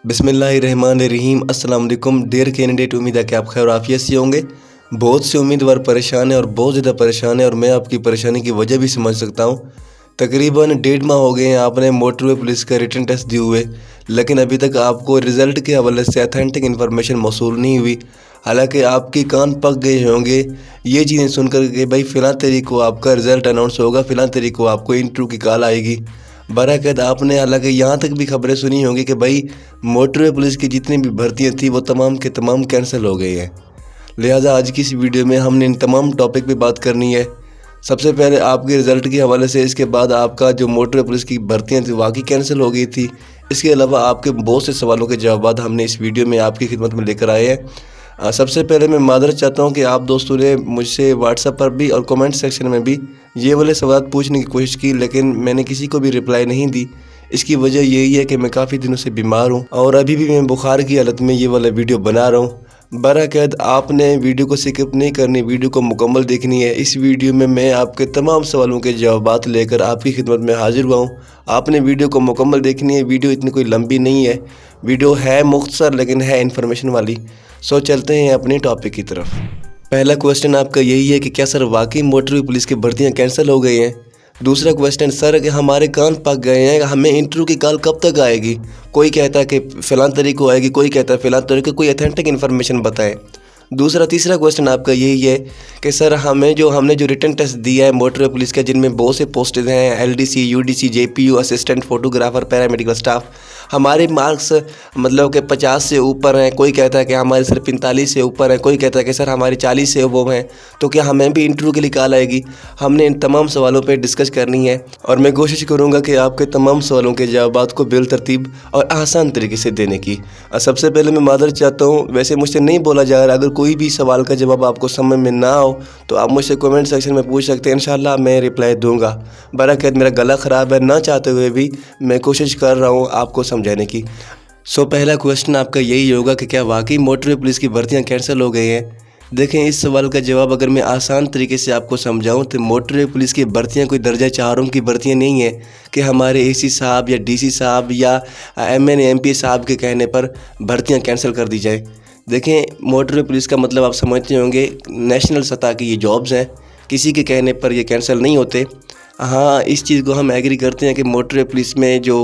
बिस्मिल्लाहिर्रहमानिर्रहीम। अस्सलाम वालेकुम डियर कैंडिडेट, उम्मीद है कि आप खैर आफियत से होंगे। बहुत से उम्मीदवार परेशान हैं और बहुत ज़्यादा परेशान हैं और मैं आपकी परेशानी की वजह भी समझ सकता हूँ। तकरीबन 1.5 माह हो गए हैं आपने मोटरवे पुलिस का रिटन टेस्ट दिए हुए, लेकिन अभी तक आपको रिज़ल्ट के हवाले से अथेंटिक इन्फॉर्मेशन मौसूल नहीं हुई। हालांकि आपके कान पक गए होंगे ये चीज़ें सुनकर कि भाई फ़िलहाल तारीख को आपका रिज़ल्ट अनाउंस होगा, फ़िलहाल तारीख को आपको इंटरव्यू की कॉल आएगी। बराकत आपने हालांकि यहाँ तक भी खबरें सुनी होंगी कि भाई मोटरवे पुलिस की जितनी भी भर्तियाँ थी वो तमाम के तमाम कैंसिल हो गई हैं। लिहाजा आज की इस वीडियो में हमने इन तमाम टॉपिक पे बात करनी है। सबसे पहले आपके रिज़ल्ट के हवाले से, इसके बाद आपका जो मोटरवे पुलिस की भर्तियाँ थी वाकई कैंसिल हो गई थी। इसके अलावा आपके बहुत से सवालों के जवाब हमने इस वीडियो में आपकी खिदमत में लेकर आए हैं। सबसे पहले मैं मादरत चाहता हूँ कि आप दोस्तों ने मुझसे व्हाट्सएप पर भी और कमेंट सेक्शन में भी ये वाले सवाल पूछने की कोशिश की, लेकिन मैंने किसी को भी रिप्लाई नहीं दी। इसकी वजह यही है कि मैं काफ़ी दिनों से बीमार हूँ और अभी भी मैं बुखार की हालत में ये वाला वीडियो बना रहा हूँ। बराकत आपने वीडियो को स्किप नहीं करनी, वीडियो को मुकम्मल देखनी है। इस वीडियो में मैं आपके तमाम सवालों के जवाब लेकर आपकी खिदमत में हाजिर हुआ हूँ। आपने वीडियो को मुकम्मल देखनी है। वीडियो इतनी कोई लंबी नहीं है, वीडियो है मुख्तसर लेकिन है इन्फॉर्मेशन वाली। सो चलते हैं अपने टॉपिक की तरफ। पहला क्वेश्चन आपका यही है कि क्या सर वाकई मोटरवे पुलिस की भर्तियाँ कैंसिल हो गई हैं। दूसरा क्वेश्चन, सर कि हमारे कान पक गए हैं, हमें इंटरव्यू की कॉल कब तक आएगी। कोई कहता है कि फ़िलहाल तारीख को आएगी, कोई कहता है फ़िलहाल तारीख को, कोई अथेंटिक इन्फॉर्मेशन बताए। तीसरा क्वेश्चन आपका यही है कि सर हमने जो रिटन टेस्ट दिया है मोटरवे पुलिस का, जिनमें बहुत से पोस्टेज हैं LDC, UDC, JPU, assistant photographer, paramedical staff, हमारे मार्क्स मतलब कि 50 से ऊपर हैं। कोई कहता है कि हमारे सिर्फ 45 से ऊपर हैं, कोई कहता है कि सर हमारे 40 से वो हैं, तो क्या हमें भी इंटरव्यू के लिए कॉल आएगी। हमने इन तमाम सवालों पे डिस्कस करनी है और मैं कोशिश करूँगा कि आपके तमाम सवालों के जवाब को बिलतरतीब और आसान तरीके से देने की। सबसे पहले मैं मादर चाहता हूँ, वैसे मुझसे नहीं बोला जा रहा, अगर कोई भी सवाल का जवाब आपको समझ में ना हो तो आप मुझसे कमेंट सेक्शन में पूछ सकते हैं, इंशाल्लाह मैं रिप्लाई दूंगा। बराकत मेरा गला ख़राब है, ना चाहते हुए भी मैं कोशिश कर रहा हूँ आपको समझाने की। पहला क्वेश्चन आपका यही होगा कि क्या वाकई मोटरवे पुलिस की भर्तियाँ कैंसिल हो गई हैं। देखें, इस सवाल का जवाब अगर मैं आसान तरीके से आपको समझाऊं तो मोटरवे पुलिस की भर्तियां कोई दर्जा 4 की भर्तियां नहीं है कि हमारे AC साहब या DC साहब या MNA MP साहब के कहने पर भर्तियां कैंसिल कर दी जाए। देखें, मोटरवे पुलिस का मतलब आप समझते होंगे नेशनल सतह की ये जॉब्स हैं, किसी के कहने पर ये कैंसिल नहीं होते। हाँ, इस चीज़ को हम एग्री करते हैं कि मोटरवे पुलिस में जो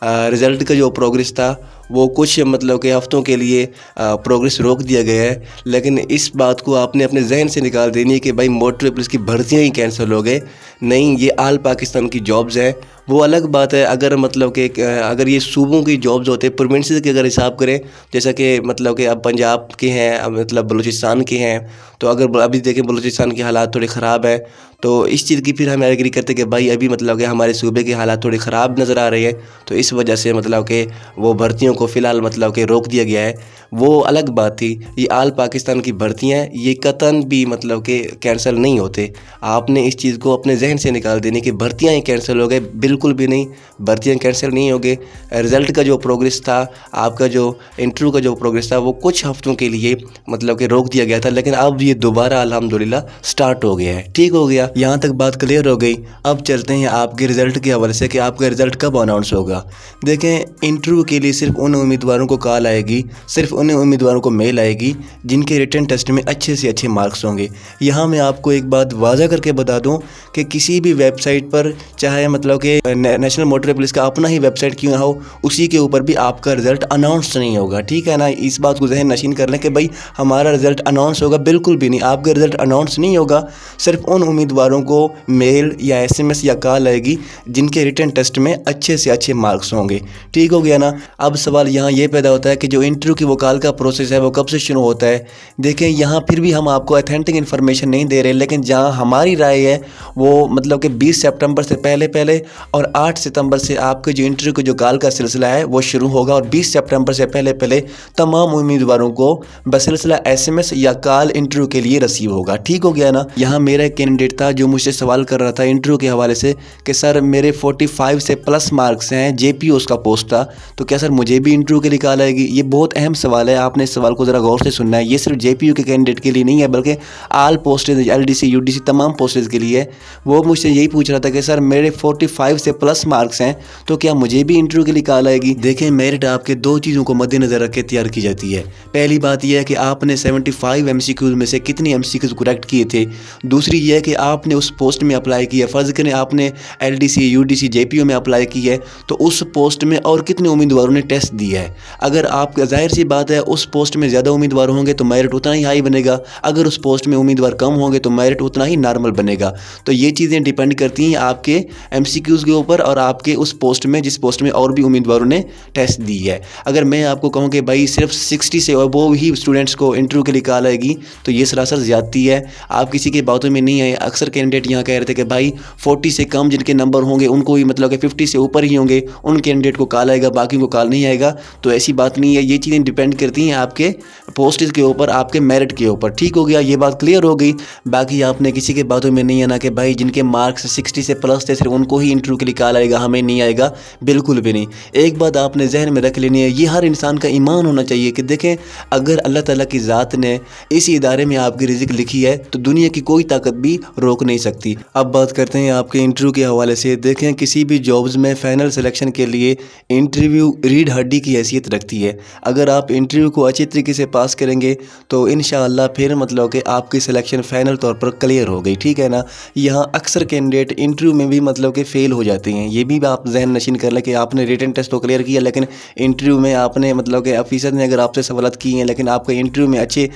रिज़ल्ट का जो प्रोग्रेस था वो कुछ मतलब कि हफ़्तों के लिए प्रोग्रेस रोक दिया गया है, लेकिन इस बात को आपने अपने जहन से निकाल देनी है कि भाई मोटरवे पुलिस की भर्तियाँ ही कैंसिल हो गए। नहीं, ये आल पाकिस्तान की जॉब्स हैं, वो अलग बात है। अगर मतलब कि अगर ये सूबों की जॉब्स होते हैं, प्रोविंसेस के अगर हिसाब करें, जैसा कि मतलब कि अब पंजाब के हैं, अब मतलब बलूचिस्तान के हैं, तो अगर अभी देखें बलूचिस्तान के हालात थोड़े ख़राब है, तो इस चीज़ की फिर हम एग्री करते कि भाई अभी मतलब कि हमारे सूबे के हालात थोड़े ख़राब नज़र आ रहे हैं, तो इस वजह से मतलब कि वो भर्तियों को फ़िलहाल मतलब कि रोक दिया गया है। वो अलग बात थी। ये आल पाकिस्तान की भर्तियाँ ये कतन भी मतलब कि कैंसिल नहीं होते। आपने इस चीज़ को अपने जहन से निकाल देने कि भर्तियाँ ही कैंसिल हो गए, बिल्कुल भी नहीं, भर्तियाँ कैंसिल नहीं हो गए। रिज़ल्ट का जो प्रोग्रेस था, आपका जो इंटरव्यू का जो प्रोग्रेस था, वो कुछ हफ्तों के लिए मतलब कि रोक दिया गया था, लेकिन अब ये दोबारा अल्हम्दुलिल्लाह स्टार्ट हो गया है। ठीक हो गया, यहाँ तक बात क्लियर हो गई। अब चलते हैं आपके रिज़ल्ट के हवाले से कि आपका रिज़ल्ट कब अनाउंस होगा। देखें, इंटरव्यू के लिए सिर्फ उन उम्मीदवारों को कॉल आएगी, सिर्फ उन उम्मीदवारों को मेल आएगी जिनके रिटन टेस्ट में अच्छे से अच्छे मार्क्स होंगे। यहाँ मैं आपको एक बात वाज़ा करके बता दूँ कि किसी भी वेबसाइट पर, चाहे मतलब कि नेशनल मोटरवे पुलिस का अपना ही वेबसाइट क्यों ना हो, उसी के ऊपर भी आपका रिज़ल्ट अनाउंस नहीं होगा। ठीक है ना, इस बात को जहन नशीन कर लें कि भाई हमारा रिज़ल्ट अनाउंस होगा, बिल्कुल भी नहीं। आपका रिज़ल्ट अनाउंस नहीं होगा, सिर्फ उन उम्मीदवारों को मेल या SMS या कॉल आएगी जिनके रिटन टेस्ट में अच्छे से अच्छे मार्क्स होंगे। ठीक हो गया ना। अब सवाल यहाँ ये पैदा होता है कि जो इंटरव्यू की वो कॉल का प्रोसेस है वो कब से शुरू होता है। देखें, यहाँ फिर भी हम आपको अथेंटिक इन्फॉर्मेशन नहीं दे रहे, लेकिन जहाँ हमारी राय है वो मतलब कि 20 सितंबर से पहले और 8 सितंबर से आपके जो इंटरव्यू का जो कॉल का सिलसिला है वो शुरू होगा, और 20 सितंबर से पहले तमाम उम्मीदवारों को बसिलसिला SMS या कॉल इंटरव्यू के लिए रिसीव होगा। ठीक हो गया ना। यहाँ मेरा एक कैंडिडेट था जो मुझसे सवाल कर रहा था इंटरव्यू के हवाले से कि सर मेरे 45 से प्लस मार्क्स हैं, JPO उसका पोस्ट था, तो क्या सर मुझे بھی انٹرویو کے لیے کال آئے گی؟ یہ بہت اہم سوال ہے، آپ نے اس سوال کو ذرا غور سے سننا ہے۔ یہ صرف JPU کے کینڈیڈیٹ کے لیے نہیں ہے بلکہ آل پوسٹز LDC UDC تمام پوسٹز کے لیے ہے۔ وہ مجھ سے یہی پوچھ رہا تھا کہ سر میرے 45 سے پلس مارکس ہیں تو کیا مجھے بھی انٹرویو کے لیے کال آئے گی؟ دیکھیں میرٹ آپ کے دو چیزوں کو مد نظر رکھ کے تیار کی جاتی ہے۔ پہلی بات یہ ہے کہ آپ نے 75 MCQs میں سے کتنی MCQs کریکٹ کیے تھے، دوسری یہ ہے کہ آپ نے اس پوسٹ میں اپلائی کیا، فرض کریں آپ نے LDC UDC JPU میں اپلائی کی ہے تو اس پوسٹ میں اور کتنے امیدواروں نے ٹیسٹ دیا ہے۔ اگر آپ ظاہر سی بات ہے اس پوسٹ میں زیادہ امیدوار ہوں گے تو میرٹ اتنا ہی ہائی بنے گا، اگر اس پوسٹ میں امیدوار کم ہوں گے تو میرٹ اتنا ہی نارمل بنے گا۔ تو یہ چیزیں ڈیپینڈ کرتی ہیں آپ کے MCQs کے اوپر اور آپ کے اس پوسٹ میں جس پوسٹ میں اور بھی امیدواروں نے ٹیسٹ دی ہے۔ اگر میں آپ کو کہوں کہ بھائی صرف 60 سے ابو ہی اسٹوڈنٹس کو انٹرویو کے لیے کال آئے گی تو یہ سراسر زیادتی ہے، آپ کسی کے باتوں میں نہیں آئے۔ اکثر کینڈیڈیٹ یہاں کہہ رہے تھے کہ بھائی 40 سے کم جن کے نمبر ہوں گے ان کو ہی مطلب کہ 50 سے اوپر ہی ہوں گے ان کینڈیڈیٹ کو کال آئے گا، باقی کو کال نہیں آئے گا۔ تو ایسی بات نہیں ہے، یہ چیزیں ڈیپینڈ کرتی ہیں آپ کے پوسٹز کے اوپر، آپ کے میرٹ کے اوپر۔ ٹھیک ہو گیا، یہ بات کلیئر ہو گئی۔ باقی آپ نے کسی کے باتوں میں نہیں آنا کہ بھائی جن کے مارکس 60 سے پلس تھے صرف ان کو ہی انٹرویو کے لیے کال آئے گا، ہمیں نہیں آئے گا، بالکل بھی نہیں۔ ایک بات آپ نے ذہن میں رکھ لینی ہے، یہ ہر انسان کا ایمان ہونا چاہیے کہ دیکھیں اگر اللہ تعالیٰ کی ذات نے اس ادارے میں آپ کی رزق لکھی ہے تو دنیا کی کوئی طاقت بھی روک نہیں سکتی۔ اب بات کرتے ہیں آپ کے انٹرویو کے حوالے سے۔ دیکھیں کسی بھی جابز میں فائنل سلیکشن کے لیے انٹرویو ریڑھ ہڈی کی حیثیت رکھتی ہے۔ اگر آپ انٹرویو کو اچھی طریقے سے پاس کریں گے تو انشاءاللہ پھر مطلب کہ آپ کی سلیکشن فائنل طور پر کلیئر ہو گئی، ٹھیک ہے نا۔ یہاں اکثر کینڈیڈیٹ انٹرویو میں بھی مطلب کہ فیل ہو جاتے ہیں، یہ بھی آپ ذہن نشین کر لیں کہ آپ نے ریٹن ٹیسٹ تو کلیئر کیا لیکن انٹرویو میں آپ نے مطلب کہ آفیسر نے اگر آپ سے سوالات کی ہیں لیکن آپ کا انٹرویو میں اچھے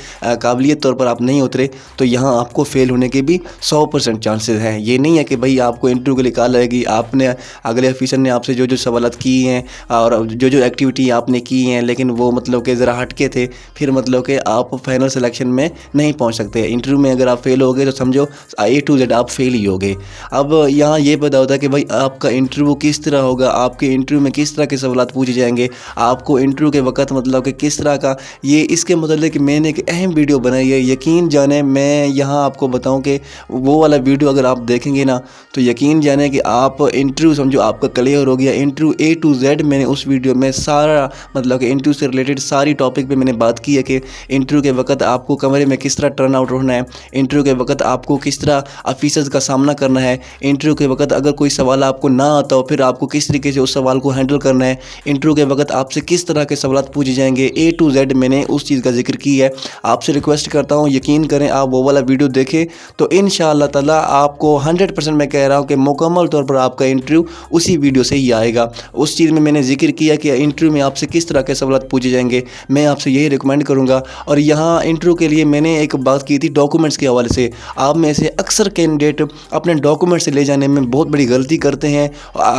قابلیت طور پر آپ نہیں اترے تو یہاں آپ کو فیل ہونے کے بھی 100% چانسز ہیں۔ یہ نہیں ہے کہ بھئی آپ کو انٹرویو کے لیے کال آئے گی، آپ نے اگلے آفیسر نے آپ سے جو سوالات کی ہیں اور جو ایکٹیویٹی آپ نے کی ہیں لیکن وہ مطلب کہ ذرا ہٹ کے تھے، پھر مطلب کہ آپ فائنل سلیکشن میں نہیں پہنچ سکتے۔ انٹرویو میں اگر آپ فیل ہو گئے تو سمجھو A to Z آپ فیل ہی ہو گئے۔ اب یہاں یہ پتا ہوتا ہے کہ بھئی آپ کا انٹرویو کس طرح ہوگا، آپ کے انٹرویو میں کس طرح کے سوالات پوچھے جائیں گے، آپ کو انٹرویو کے وقت مطلب کہ کس طرح کا، یہ اس کے متعلق میں نے ایک اہم ویڈیو بنائی ہے۔ یقین جانیں میں یہاں آپ کو بتاؤں کہ وہ والا ویڈیو اگر آپ دیکھیں گے نا تو یقین جانیں کہ آپ انٹرویو سمجھو آپ کا کلیئر ہو گیا۔ انٹرویو A to Z میں نے اس ویڈیو میں سارا مطلب کہ انٹرویو سے ریلیٹڈ ساری ٹاپک پہ میں نے بات کی ہے کہ انٹرویو کے وقت آپ کو کمرے میں کس طرح ٹرن آؤٹ ہونا ہے، انٹرویو کے وقت آپ کو کس طرح آفیسرز کا سامنا کرنا ہے، انٹرویو کے وقت اگر کوئی سوال آپ کو نہ آتا ہو پھر آپ کو کس طریقے سے اس سوال کو ہینڈل کرنا ہے، انٹرویو کے وقت آپ سے کس طرح کے سوالات پوچھے جائیں گے، A to Z میں نے اس چیز کا ذکر کی ہے۔ آپ سے ریکویسٹ کرتا ہوں یقین کریں آپ وہ والا ویڈیو دیکھیں تو انشاءاللہ تعالیٰ آپ کو 100% میں کہہ رہا ہوں کہ مکمل طور پر آپ کا انٹرویو اسی ویڈیو سے ہی آئے گا۔ اس چیز میں میں نے ذکر کیا کہ انٹرویو میں آپ سے کس طرح کے سوالات پوچھے جائیں گے، میں آپ سے یہی ریکمینڈ کروں گا۔ اور یہاں انٹرویو کے لیے میں نے ایک بات کی تھی ڈاکومنٹس کے حوالے سے۔ آپ میں سے اکثر کینڈیڈیٹ اپنے ڈاکومنٹس لے جانے میں بہت بڑی غلطی کرتے ہیں،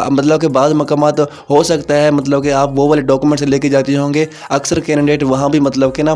مطلب کہ بعض مقامات ہو سکتا ہے مطلب کہ آپ وہ والے ڈاکومنٹس لے کے جاتے ہوں گے، اکثر کینڈیڈیٹ وہاں بھی مطلب کہ نا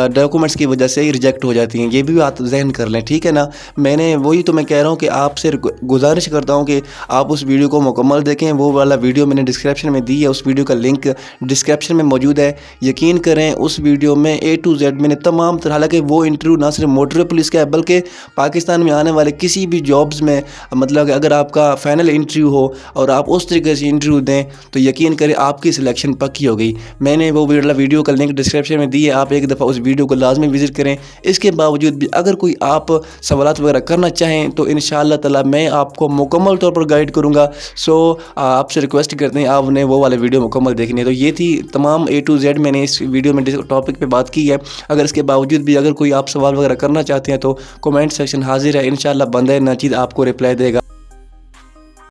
ڈاکومنٹس کی وجہ سے ہی ریجیکٹ ہو جاتی ہیں، یہ بھی بات ذہن کر لیں، ٹھیک ہے نا۔ میں نے وہی تو میں کہہ رہا ہوں کہ آپ سے گزارش کرتا ہوں کہ آپ اس ویڈیو کو مکمل دیکھیں۔ وہ والا ویڈیو میں نے ڈسکرپشن میں دی ہے، اس ویڈیو کا لنک ڈسکرپشن میں موجود ہے۔ یقین کریں اس ویڈیو میں A to Z میں نے تمام طرح، حالانکہ وہ انٹرویو نہ صرف موٹر پولیس کا ہے بلکہ پاکستان میں آنے والے کسی بھی جابز میں مطلب کہ اگر آپ کا فائنل انٹرویو ہو اور آپ اس طریقے سے انٹرویو دیں تو یقین کریں آپ کی سلیکشن پکی ہو گئی۔ میں نے وہ ویڈیو کا لنک ڈسکرپشن میں دی ہے، آپ ایک دفعہ اس ویڈیو کو لازمی وزٹ کریں۔ اس کے باوجود بھی اگر کوئی آپ سوالات وغیرہ کرنا چاہیں تو انشاءاللہ تعالیٰ میں آپ کو مکمل طور پر گائیڈ کروں گا۔ آپ سے ریکویسٹ کرتے ہیں آپ نے وہ والا ویڈیو مکمل دیکھنی ہے۔ تو یہ تھی تمام A to Z میں نے اس ویڈیو میں ٹاپک پہ بات کی ہے۔ اگر اس کے باوجود بھی اگر کوئی آپ سوال وغیرہ کرنا چاہتے ہیں تو کمنٹ سیکشن حاضر ہے، انشاءاللہ بندہ ناچیز آپ کو رپلائی دے گا۔